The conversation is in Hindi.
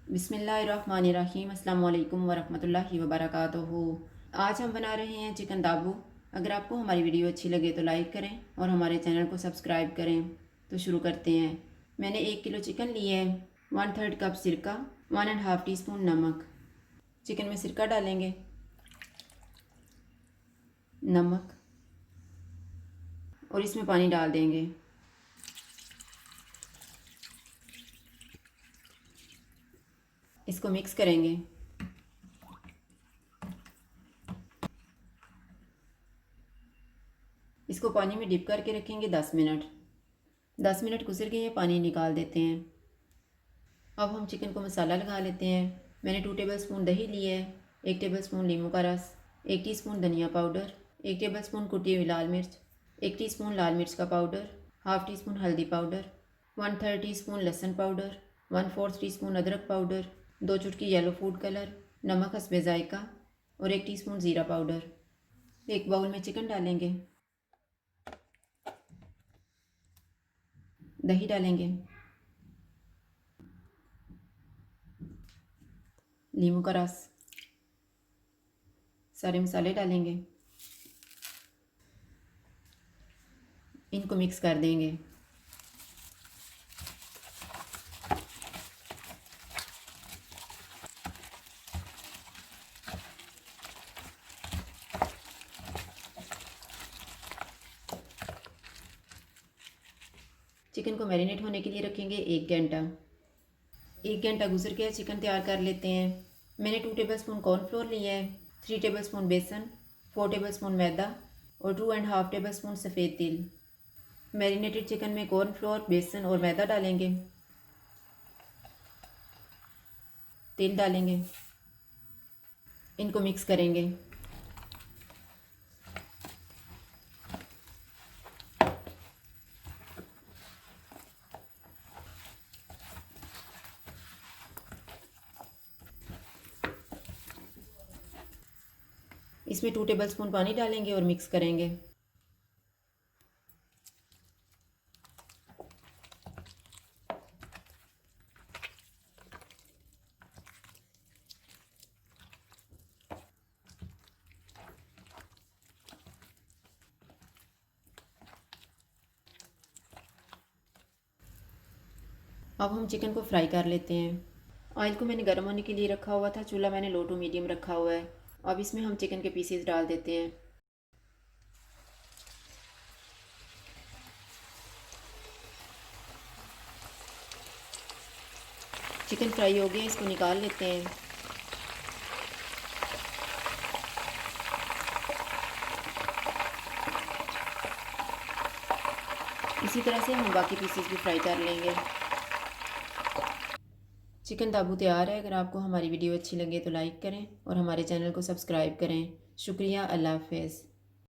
बिस्मिल्लाहिर्रहमानिर्रहीम अस्सलाम वालेकुम वरहमतुल्लाहि वबरकातुहू। आज हम बना रहे हैं चिकन दाबू। अगर आपको हमारी वीडियो अच्छी लगे तो लाइक करें और हमारे चैनल को सब्सक्राइब करें। तो शुरू करते हैं। मैंने 1 किलो चिकन लिए है। 1/3 कप सिरका, 1.5 टीस्पून नमक। चिकन में सिरका डालेंगे, नमक और इसमें पानी डाल देंगे। इसको मिक्स करेंगे। इसको पानी में डिप करके रखेंगे 10 मिनट। 10 मिनट गुजर गए हैं, पानी निकाल देते हैं। अब हम चिकन को मसाला लगा लेते हैं। मैंने 2 टेबलस्पून दही लिए है, 1 टेबलस्पून नींबू का रस, 1 टीस्पून धनिया पाउडर, 1 टेबलस्पून कुटी हुई लाल मिर्च, 1 टीस्पून लाल मिर्च का पाउडर, हाफ टी स्पून हल्दी पाउडर, 1/3 टीस्पून लहसुन पाउडर, 1/4 टीस्पून अदरक पाउडर, 2 चुटकी येलो फूड कलर, नमक हस्बे जायका और 1 टीस्पून ज़ीरा पाउडर। एक बाउल में चिकन डालेंगे, दही डालेंगे, नींबू का रस, सारे मसाले डालेंगे, इनको मिक्स कर देंगे। चिकन को मैरिनेट होने के लिए रखेंगे 1 घंटा। 1 घंटा गुजर गया, चिकन तैयार कर लेते हैं। मैंने 2 टेबलस्पून कॉर्नफ्लोर लिया है, 3 टेबलस्पून बेसन, 4 टेबलस्पून मैदा और 2.5 टेबलस्पून सफ़ेद तिल। मैरिनेटेड चिकन में कॉर्नफ्लोर, बेसन और मैदा डालेंगे, तिल डालेंगे, इनको मिक्स करेंगे। इसमें 2 टेबलस्पून पानी डालेंगे और मिक्स करेंगे। अब हम चिकन को फ्राई कर लेते हैं। ऑयल को मैंने गर्म होने के लिए रखा हुआ था, चूल्हा मैंने लो टू मीडियम रखा हुआ है। अब इसमें हम चिकन के पीसेस डाल देते हैं। चिकन फ्राई हो गया, इसको निकाल लेते हैं। इसी तरह से हम बाकी पीसेस भी फ्राई कर लेंगे। चिकन दाबू तैयार है। अगर आपको हमारी वीडियो अच्छी लगे तो लाइक करें और हमारे चैनल को सब्सक्राइब करें। शुक्रिया। अल्लाह हाफ़िज़।